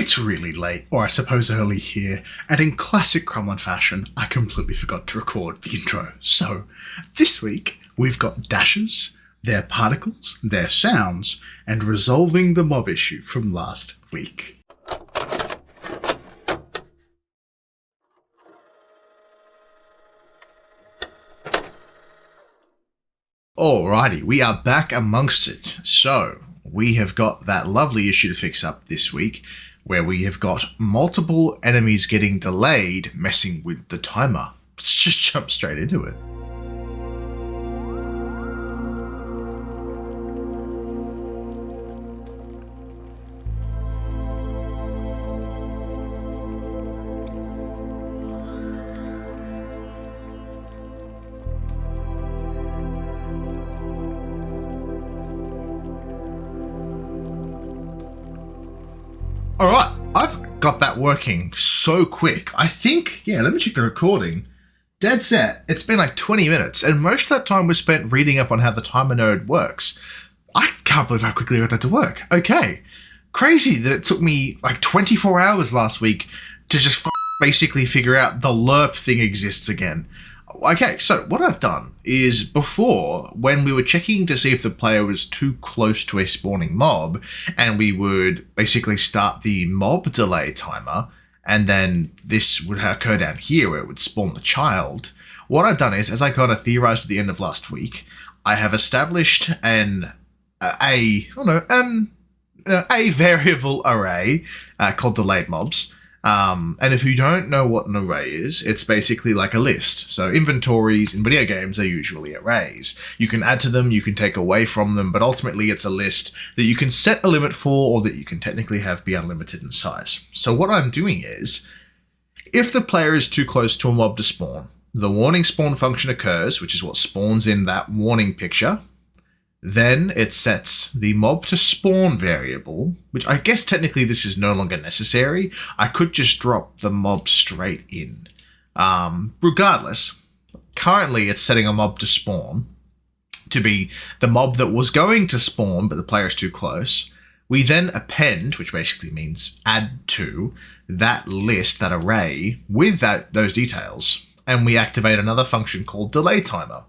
It's really late, or I suppose early here, and in classic Crumlin fashion, I completely forgot to record the intro. So, this week, we've got dashes, their particles, their sounds, and resolving the mob issue from last week. Alrighty, we are back amongst it. So, we have got that lovely issue to fix up this week, where we have got multiple enemies getting delayed, messing with the timer. Let's just jump straight into it. Alright, I've got that working so quick. I think, let me check the recording. Dead set, it's been like 20 minutes, and most of that time was spent reading up on how the timer node works. I can't believe how quickly I got that to work. Okay. Crazy that it took me like 24 hours last week to just basically figure out the lerp thing exists again. Okay, so what I've done is before, when we were checking to see if the player was too close to a spawning mob, and we would basically start the mob delay timer, and then this would occur down here where it would spawn the child. What I've done is, as I kind of theorized at the end of last week, I have established a variable array called delayed mobs. And if you don't know what an array is, it's basically like a list. So inventories in video games are usually arrays. You can add to them, you can take away from them, but ultimately it's a list that you can set a limit for, or that you can technically have be unlimited in size. So what I'm doing is, if the player is too close to a mob to spawn, the warning spawn function occurs, which is what spawns in that warning picture. Then it sets the mob to spawn variable, which I guess technically this is no longer necessary. I could just drop the mob straight in. Regardless, currently it's setting a mob to spawn to be the mob that was going to spawn, but the player is too close. We then append, which basically means add to, that list, that array, with those details, and we activate another function called delay timer.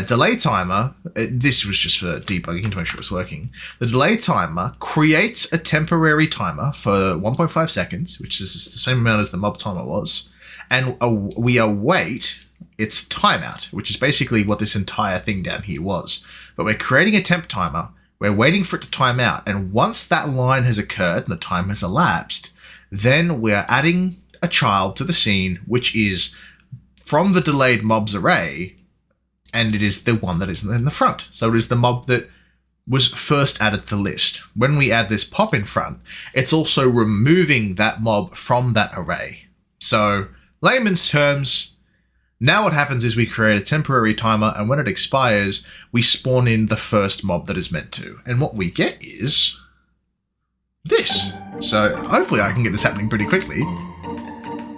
Delay timer, this was just for debugging to make sure it's working. The delay timer creates a temporary timer for 1.5 seconds, which is the same amount as the mob timer was, and we await its timeout, which is basically what this entire thing down here was. But we're creating a temp timer, we're waiting for it to time out, and once that line has occurred and the time has elapsed, then we're adding a child to the scene, which is from the delayed mobs array, and it is the one that is in the front. So it is the mob that was first added to the list. When we add this pop in front, it's also removing that mob from that array. So, layman's terms, now what happens is we create a temporary timer, and when it expires, we spawn in the first mob that is meant to. And what we get is this. So hopefully I can get this happening pretty quickly.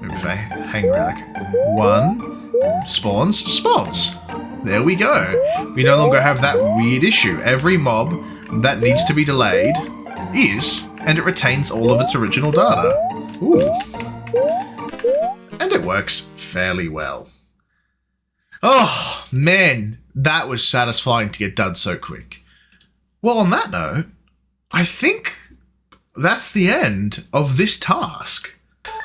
Maybe if I hang around like one, spawns. There we go. We no longer have that weird issue. Every mob that needs to be delayed is, and it retains all of its original data. Ooh. And it works fairly well. Oh, man, that was satisfying to get done so quick. Well, on that note, I think that's the end of this task.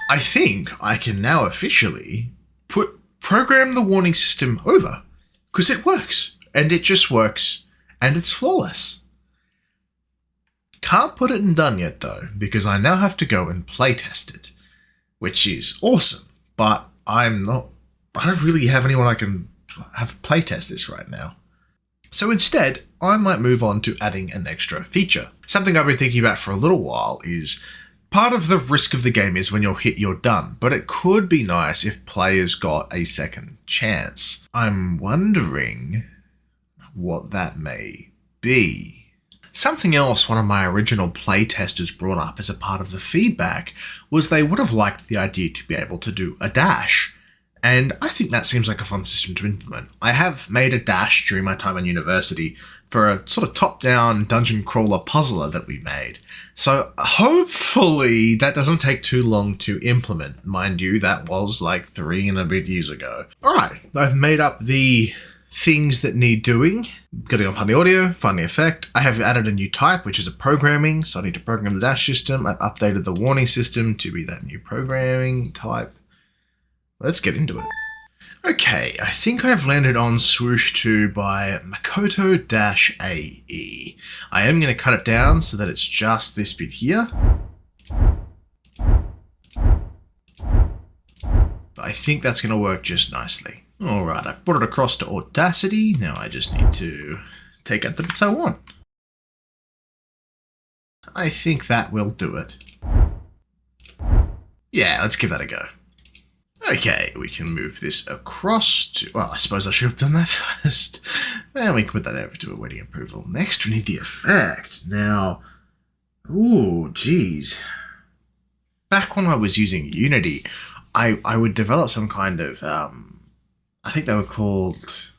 I think I can now officially program the warning system over. Because it works, and it just works, and it's flawless. Can't put it in done yet though, because I now have to go and playtest it, which is awesome, but I don't really have anyone I can have playtest this right now. So instead, I might move on to adding an extra feature. Something I've been thinking about for a little while is, part of the risk of the game is when you're hit, you're done, but it could be nice if players got a second chance. I'm wondering what that may be. Something else one of my original playtesters brought up as a part of the feedback was they would have liked the idea to be able to do a dash. And I think that seems like a fun system to implement. I have made a dash during my time in university for a sort of top-down dungeon crawler puzzler that we made. So hopefully that doesn't take too long to implement. Mind you, that was like 3 and a bit years ago. Alright, I've made up the things that need doing. Getting up on the audio, find the effect. I have added a new type, which is a programming, so I need to program the dash system. I've updated the warning system to be that new programming type. Let's get into it. Okay, I think I've landed on Swoosh 2 by Makoto-AE. I am going to cut it down so that it's just this bit here. I think that's going to work just nicely. Alright, I've brought it across to Audacity. Now I just need to take out the bits I want. I think that will do it. Yeah, let's give that a go. Okay, we can move this across to... Well, I suppose I should have done that first. And we can put that over to awaiting approval. Next, we need the effect. Now... Ooh, geez. Back when I was using Unity, I would develop some kind of... I think they were called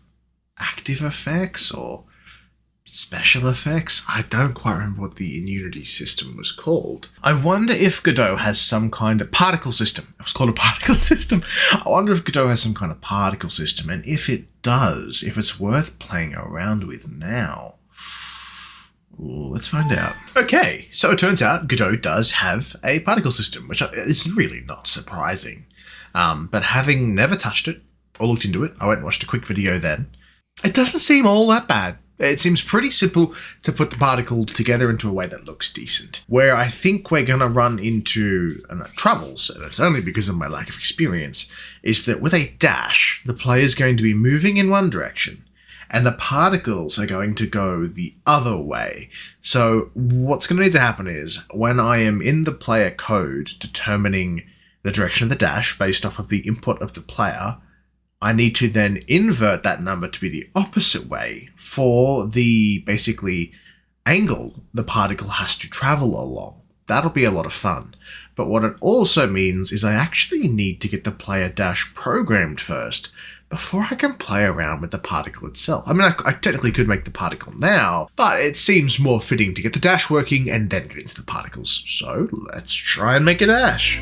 active effects or special effects. I don't quite remember what the Unity system was called. I wonder if Godot has some kind of particle system. It was called a particle system. I wonder if Godot has some kind of particle system, and if it does, if it's worth playing around with now. Ooh, let's find out. Okay, so it turns out Godot does have a particle system, which is really not surprising. But having never touched it or looked into it, I went and watched a quick video then. It doesn't seem all that bad. It seems pretty simple to put the particle together into a way that looks decent. Where I think we're going to run into troubles, and it's only because of my lack of experience, is that with a dash, the player is going to be moving in one direction, and the particles are going to go the other way. So what's going to need to happen is, when I am in the player code determining the direction of the dash based off of the input of the player, I need to then invert that number to be the opposite way for the, basically, angle the particle has to travel along. That'll be a lot of fun. But what it also means is I actually need to get the player dash programmed first before I can play around with the particle itself. I mean, I technically could make the particle now, but it seems more fitting to get the dash working and then get into the particles. So let's try and make a dash.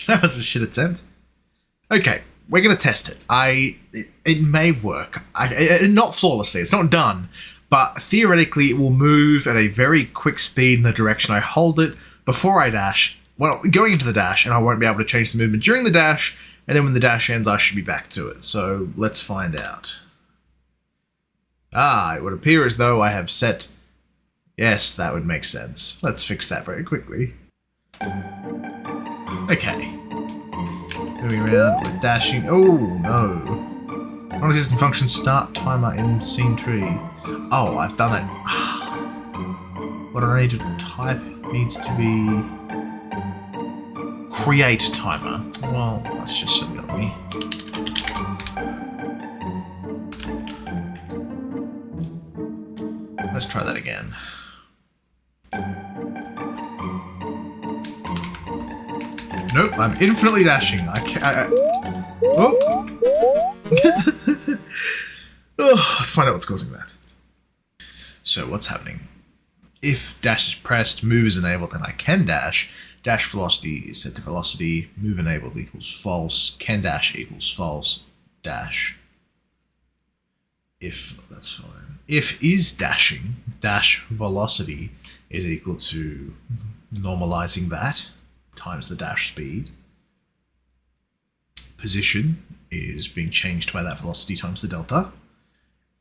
That was a shit attempt. Okay, we're going to test it. It may work. Not flawlessly, it's not done, but theoretically it will move at a very quick speed in the direction I hold it before I dash, well, going into the dash, and I won't be able to change the movement during the dash, and then when the dash ends I should be back to it. So let's find out. It would appear as though I have set... Yes, that would make sense. Let's fix that very quickly. Okay. Moving around, we're dashing. Oh, no. Non-existent function start timer in scene tree. Oh, I've done it. What I need to type needs to be... create timer. Well, that's just silly of me. Let's try that again. Nope, I'm infinitely dashing. Oh. Oh, let's find out what's causing that. So what's happening? If dash is pressed, move is enabled, then I can dash. Dash velocity is set to velocity. Move enabled equals false. Can dash equals false. Dash. If, that's fine. If is dashing, dash velocity is equal to normalizing that times the dash speed. Position is being changed by that velocity times the delta.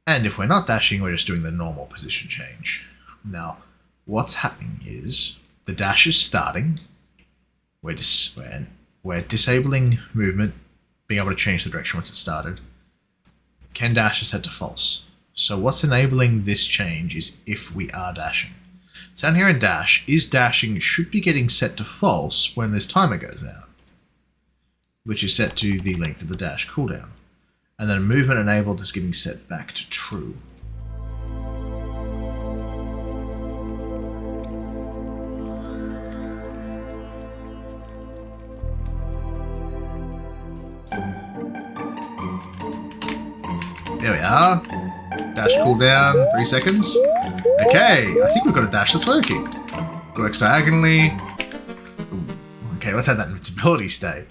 And if we're not dashing, we're just doing the normal position change. Now, what's happening is the dash is starting, we're disabling movement, being able to change the direction once it started. Can dash is set to false. So what's enabling this change is if we are dashing. So down here in dash, is dashing should be getting set to false when this timer goes out, which is set to the length of the dash cooldown. And then movement enabled is getting set back to true. There we are. Dash cooldown, 3 seconds. Okay, I think we've got a dash that's working. Works diagonally. Ooh. Okay, let's have that invincibility stay.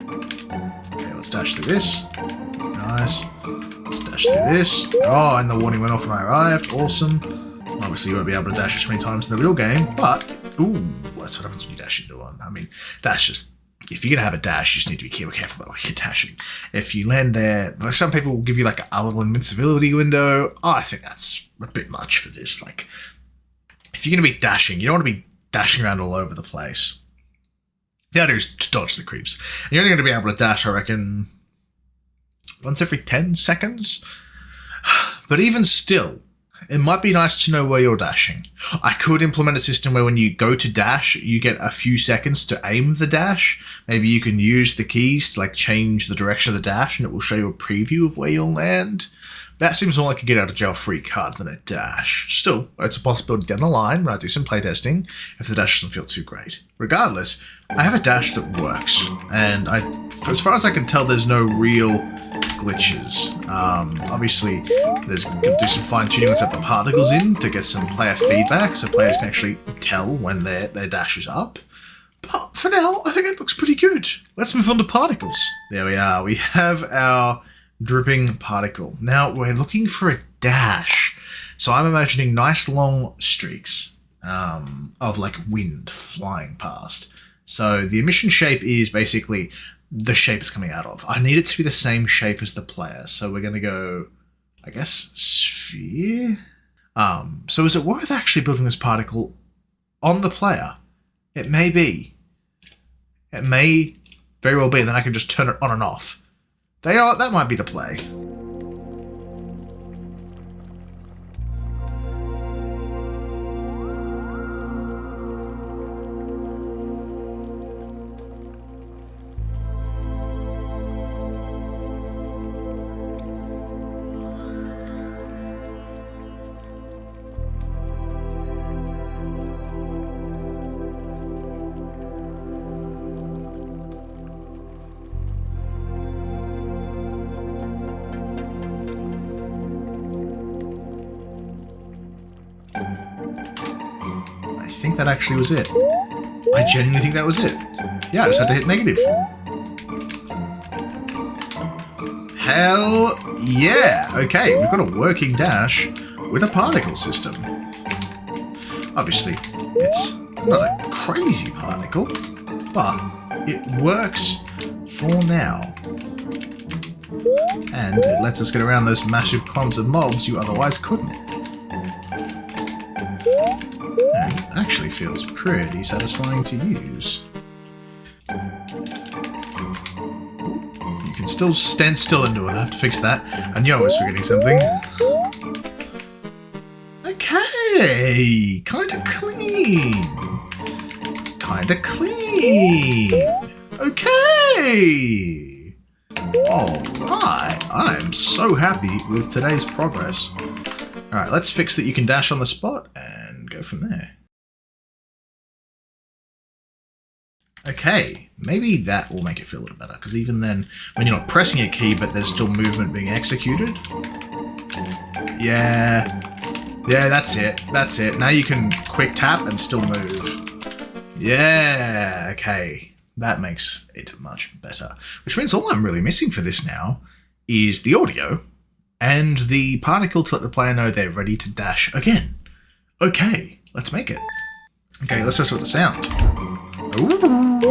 Okay, let's dash through this. Nice. Let's dash through this. Oh, and the warning went off when I arrived. Awesome. Obviously, you won't be able to dash as many times in the real game, but ooh, that's what happens when you dash into one. I mean, that's just. If you're going to have a dash, you just need to be careful about where you're dashing. If you land there, like some people will give you like a little invincibility window. Oh, I think that's a bit much for this. Like, if you're going to be dashing, you don't want to be dashing around all over the place. The idea is to dodge the creeps. And you're only going to be able to dash, I reckon, once every 10 seconds. But even still, it might be nice to know where you're dashing. I could implement a system where when you go to dash, you get a few seconds to aim the dash. Maybe you can use the keys to like change the direction of the dash and it will show you a preview of where you'll land. That seems more like a get out of jail free card than a dash. Still, it's a possibility down the line when I do some playtesting if the dash doesn't feel too great. Regardless, I have a dash that works. And as far as I can tell, there's no real glitches. Obviously, there's going to do some fine tuning. Let's have the particles in to get some player feedback so players can actually tell when their dash is up. But for now, I think it looks pretty good. Let's move on to particles. There we are. We have our dripping particle. Now, we're looking for a dash. So I'm imagining nice long streaks of like wind flying past. So the emission shape is basically the shape it's coming out of. I need it to be the same shape as the player. So we're going to go, I guess, sphere. So is it worth actually building this particle on the player? It may be. It may very well be. Then I can just turn it on and off. That might be the play. I think that actually was it. I genuinely think that was it. Yeah, I just had to hit negative. Hell yeah! Okay, we've got a working dash with a particle system. Obviously, it's not a crazy particle, but it works for now. And it lets us get around those massive clumps of mobs you otherwise couldn't. And it actually feels pretty satisfying to use. You can still stand still and do it. I have to fix that. I knew I was forgetting something. Okay, kinda clean. Kinda clean. Okay. Alright, I'm so happy with today's progress. Alright, let's fix that you can dash on the spot and go from there. Okay, maybe that will make it feel a little better, because even then, when you're not pressing a key but there's still movement being executed. Yeah, that's it, that's it. Now you can quick tap and still move. Yeah, okay. That makes it much better. Which means all I'm really missing for this now is the audio and the particle to let the player know they're ready to dash again. Okay, let's make it. Okay, let's just with the sound. Ooh,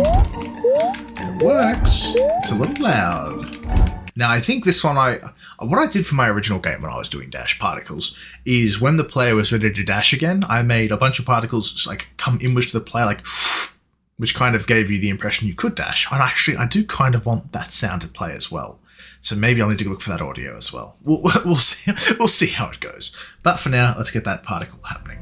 it works. It's a little loud. Now I think this one, I What I did for my original game when I was doing dash particles is when the player was ready to dash again, I made a bunch of particles like come inwards to the player, like, which kind of gave you the impression you could dash. And actually, I do kind of want that sound to play as well. So maybe I'll need to look for that audio as well. We'll see. We'll see how it goes. But for now, let's get that particle happening.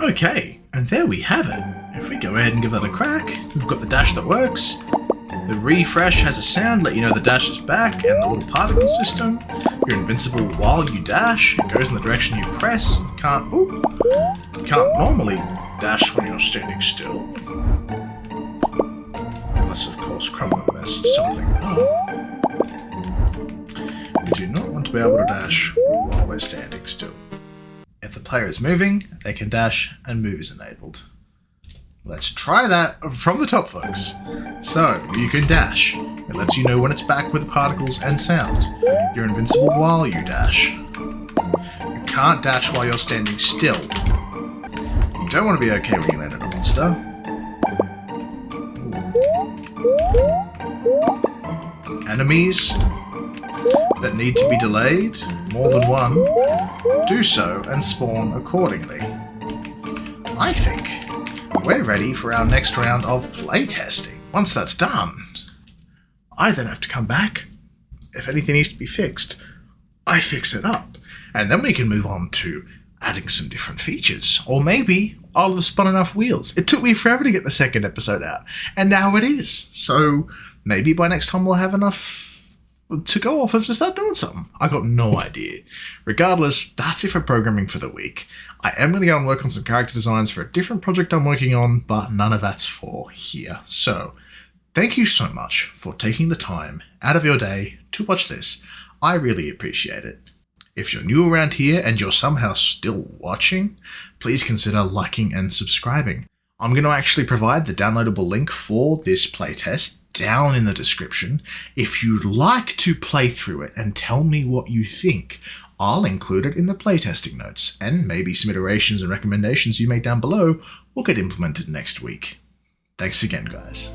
Okay, and there we have it. If we go ahead and give that a crack, we've got the dash that works. The refresh has a sound, let you know the dash is back, and the little particle system. You're invincible while you dash. It goes in the direction you press. You can't normally dash when you're standing still. Unless, of course, Crumble messed something up. We do not want to be able to dash while we're standing still. If the player is moving, they can dash and move is enabled. Let's try that from the top, folks. So, you can dash. It lets you know when it's back with particles and sound. You're invincible while you dash. You can't dash while you're standing still. You don't want to be okay when you land on a monster. Ooh. Enemies that need to be delayed, more than one, do so and spawn accordingly. I think we're ready for our next round of playtesting. Once that's done, I then have to come back. If anything needs to be fixed, I fix it up. And then we can move on to adding some different features. Or maybe I'll have spun enough wheels. It took me forever to get the second episode out, and now it is. So maybe by next time we'll have enough to go off of to start doing something. I got no idea. Regardless, that's it for programming for the week. I am going to go and work on some character designs for a different project I'm working on, but none of that's for here. So, thank you so much for taking the time out of your day to watch this. I really appreciate it. If you're new around here and you're somehow still watching, please consider liking and subscribing. I'm going to actually provide the downloadable link for this playtest down in the description. If you'd like to play through it and tell me what you think, I'll include it in the playtesting notes, and maybe some iterations and recommendations you make down below will get implemented next week. Thanks again, guys.